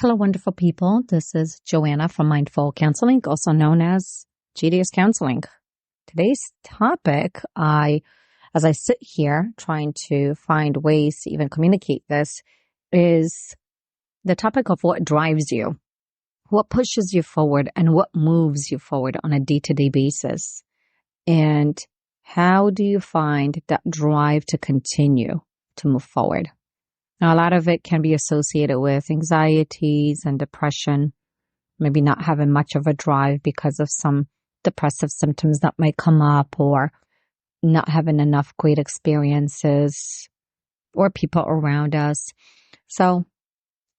Hello, wonderful people. This is Joanna from Mindful Counseling, also known as GDS Counseling. Today's topic, as I sit here trying to find ways to even communicate this, is the topic of what drives you, what pushes you forward, and what moves you forward on a day-to-day basis. And how do you find that drive to continue to move forward? Now, a lot of it can be associated with anxieties and depression, maybe not having much of a drive because of some depressive symptoms that might come up, or not having enough great experiences or people around us. So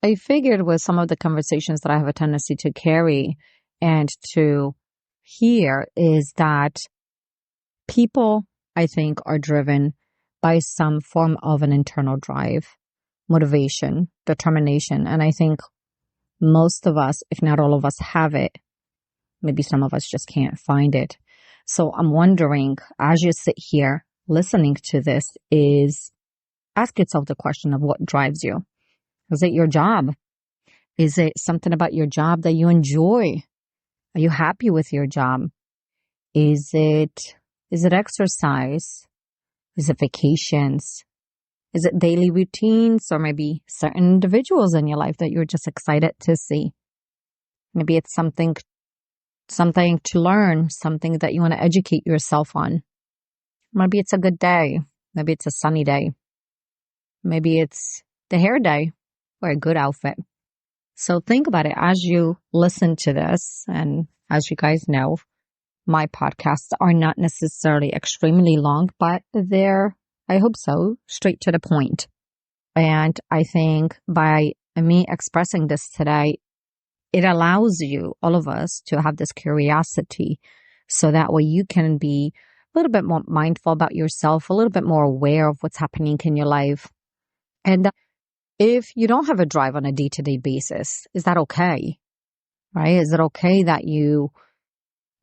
I figured with some of the conversations that I have a tendency to carry and to hear is that people, I think, are driven by some form of an internal drive, motivation, determination. And I think most of us, if not all of us, have it. Maybe some of us just can't find it. So I'm wondering, as you sit here listening to this, is ask yourself the question of what drives you. Is it your job? Is it something about your job that you enjoy? Are you happy with your job? Is it exercise? Is it vacations? Is it daily routines, or maybe certain individuals in your life that you're just excited to see? Maybe it's something to learn, something that you want to educate yourself on. Maybe it's a good day. Maybe it's a sunny day. Maybe it's the hair day or a good outfit. So think about it as you listen to this. And as you guys know, my podcasts are not necessarily extremely long, but they're, I hope so, straight to the point. And I think by me expressing this today, it allows you, all of us, to have this curiosity so that way you can be a little bit more mindful about yourself, a little bit more aware of what's happening in your life. And if you don't have a drive on a day-to-day basis, is that okay? Right? Is it okay that you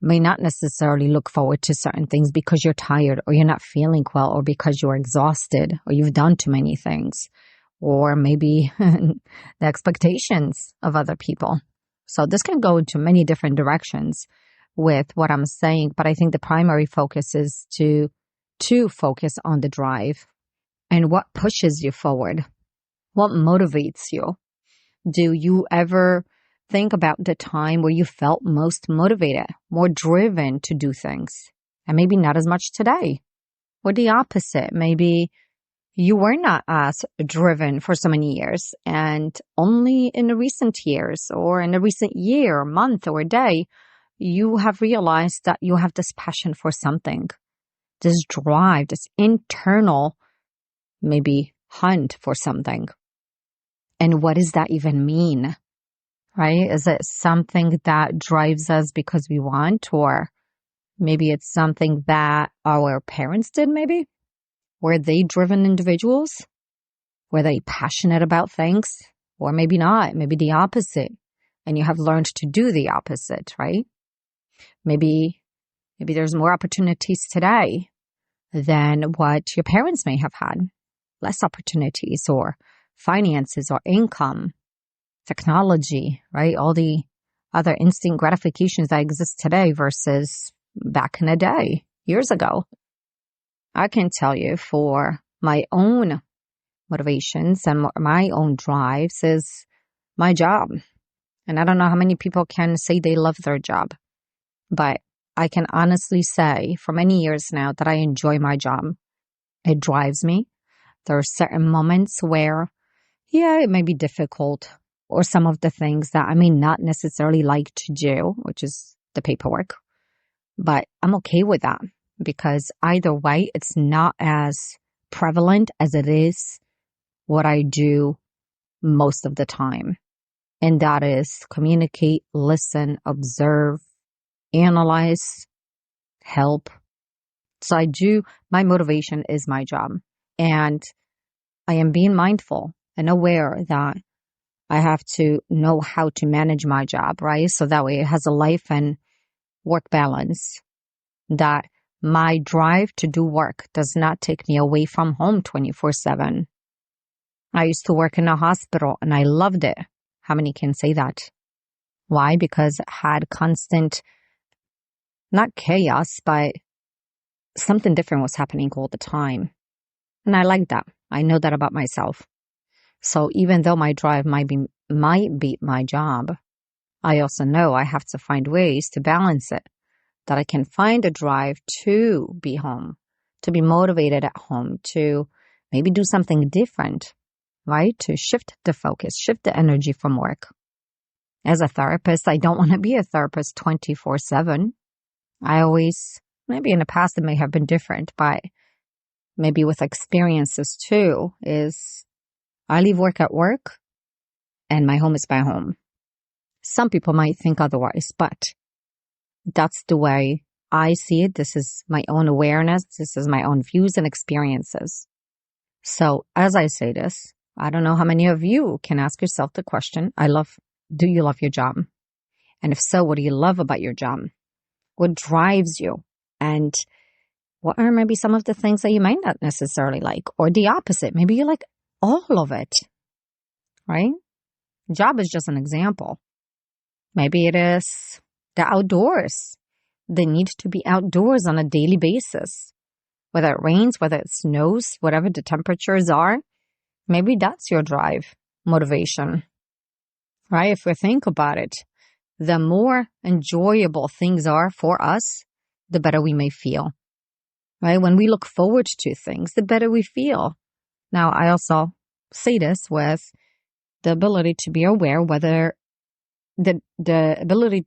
may not necessarily look forward to certain things because you're tired, or you're not feeling well, or because you're exhausted, or you've done too many things, or maybe the expectations of other people? So this can go into many different directions with what I'm saying, but I think the primary focus is to focus on the drive and what pushes you forward, what motivates you. Do you ever think about the time where you felt most motivated, more driven to do things, and maybe not as much today? Or the opposite, maybe you were not as driven for so many years, and only in the recent years, or in a recent year, month, or day, you have realized that you have this passion for something, this drive, this internal, maybe hunt for something. And what does that even mean? Right? Is it something that drives us because we want, or maybe it's something that our parents did maybe? Were they driven individuals? Were they passionate about things? Or maybe not, maybe the opposite. And you have learned to do the opposite, right? Maybe there's more opportunities today than what your parents may have had. Less opportunities, or finances, or income, technology, right? All the other instant gratifications that exist today versus back in the day, years ago. I can tell you for my own motivations and my own drives is my job. And I don't know how many people can say they love their job, but I can honestly say for many years now that I enjoy my job. It drives me. There are certain moments where, it may be difficult, or some of the things that I may not necessarily like to do, which is the paperwork. But I'm okay with that, because either way, it's not as prevalent as it is what I do most of the time. And that is communicate, listen, observe, analyze, help. So my motivation is my job. And I am being mindful and aware that I have to know how to manage my job, right? So that way it has a life and work balance. That my drive to do work does not take me away from home 24/7. I used to work in a hospital and I loved it. How many can say that? Why? Because it had constant, not chaos, but something different was happening all the time. And I like that. I know that about myself. So even though my drive might be my job, I also know I have to find ways to balance it, that I can find a drive to be home, to be motivated at home, to maybe do something different, right? To shift the focus, shift the energy from work. As a therapist, I don't want to be a therapist 24/7. I always, maybe in the past it may have been different, but maybe with experiences too, is I leave work at work and my home is my home. Some people might think otherwise, but that's the way I see it. This is my own awareness. This is my own views and experiences. So as I say this, I don't know how many of you can ask yourself the question, do you love your job? And if so, what do you love about your job? What drives you? And what are maybe some of the things that you might not necessarily like? Or the opposite, maybe you like all of it, right? Job is just an example. Maybe it is the outdoors. The need to be outdoors on a daily basis. Whether it rains, whether it snows, whatever the temperatures are, maybe that's your drive, motivation, right? If we think about it, the more enjoyable things are for us, the better we may feel, right? When we look forward to things, the better we feel. Now, I also say this with the ability to be aware whether the ability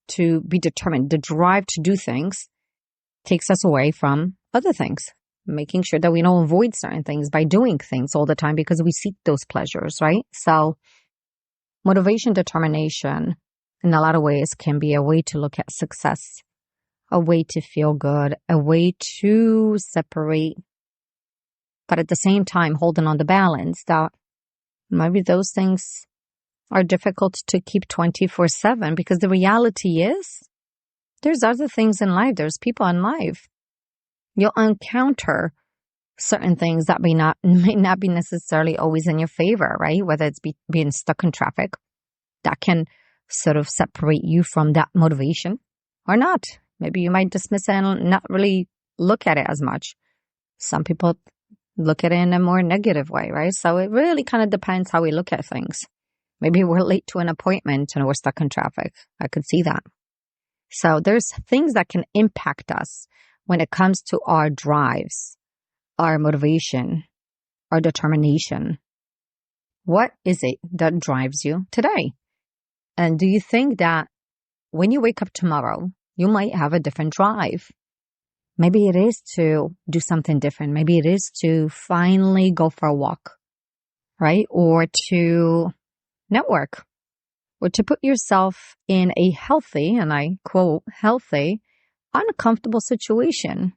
to be determined, the drive to do things takes us away from other things, making sure that we don't avoid certain things by doing things all the time because we seek those pleasures, right? So motivation, determination, in a lot of ways can be a way to look at success, a way to feel good, a way to separate, but at the same time holding on the balance that maybe those things are difficult to keep 24/7 because the reality is there's other things in life. There's people in life. You'll encounter certain things that may not be necessarily always in your favor, right? Whether it's being stuck in traffic, that can sort of separate you from that motivation or not. Maybe you might dismiss it and not really look at it as much. Some people look at it in a more negative way, right? So it really kind of depends how we look at things. Maybe we're late to an appointment and we're stuck in traffic. I could see that. So there's things that can impact us when it comes to our drives, our motivation, our determination. What is it that drives you today? And do you think that when you wake up tomorrow, you might have a different drive? Maybe it is to do something different. Maybe it is to finally go for a walk, right? Or to network, or to put yourself in a healthy, and I quote, healthy, uncomfortable situation.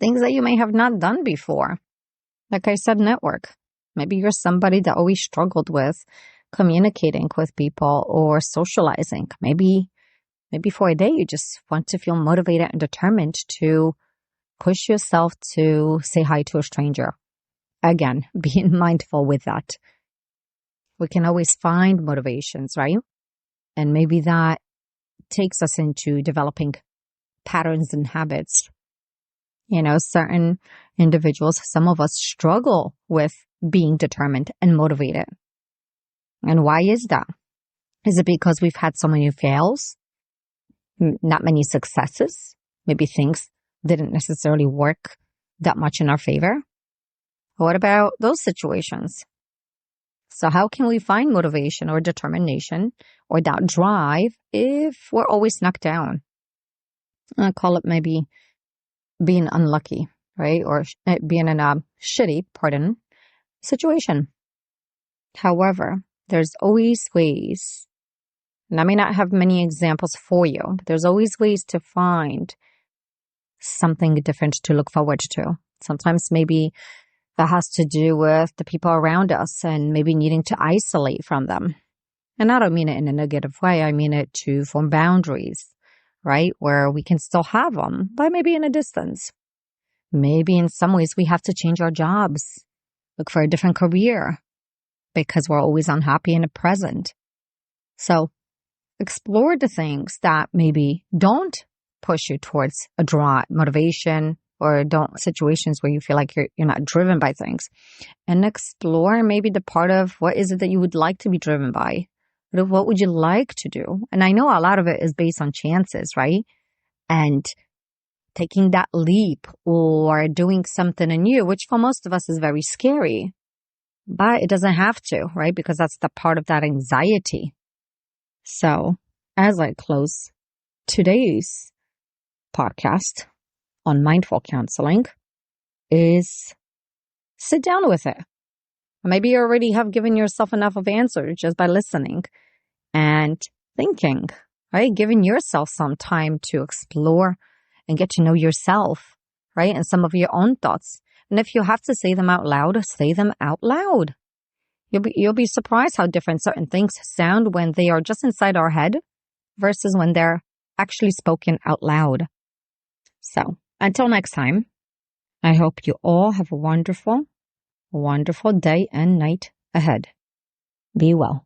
Things that you may have not done before. Like I said, network. Maybe you're somebody that always struggled with communicating with people or socializing. Maybe for a day you just want to feel motivated and determined to push yourself to say hi to a stranger. Again, being mindful with that. We can always find motivations, right? And maybe that takes us into developing patterns and habits. You know, certain individuals, some of us struggle with being determined and motivated. And why is that? Is it because we've had so many fails? Not many successes? Maybe things didn't necessarily work that much in our favor? What about those situations? So how can we find motivation or determination or that drive if we're always knocked down? I call it maybe being unlucky, right? Or being in a shitty, situation. However, there's always ways, and I may not have many examples for you, but there's always ways to find something different to look forward to. Sometimes maybe that has to do with the people around us and maybe needing to isolate from them. And I don't mean it in a negative way. I mean it to form boundaries, right? Where we can still have them, but maybe in a distance. Maybe in some ways we have to change our jobs, look for a different career because we're always unhappy in the present. So explore the things that maybe don't push you towards a draw motivation, or don't situations where you feel like you're not driven by things, and explore maybe the part of what is it that you would like to be driven by. What would you like to do? And I know a lot of it is based on chances, right? And taking that leap or doing something new, which for most of us is very scary, but it doesn't have to, right? Because that's the part of that anxiety. So as I close today's podcast on mindful counseling, is sit down with it. Maybe you already have given yourself enough of answers just by listening and thinking, right? Giving yourself some time to explore and get to know yourself, right? And some of your own thoughts. And if you have to say them out loud, say them out loud. You'll be surprised how different certain things sound when they are just inside our head versus when they're actually spoken out loud. So until next time, I hope you all have a wonderful, wonderful day and night ahead. Be well.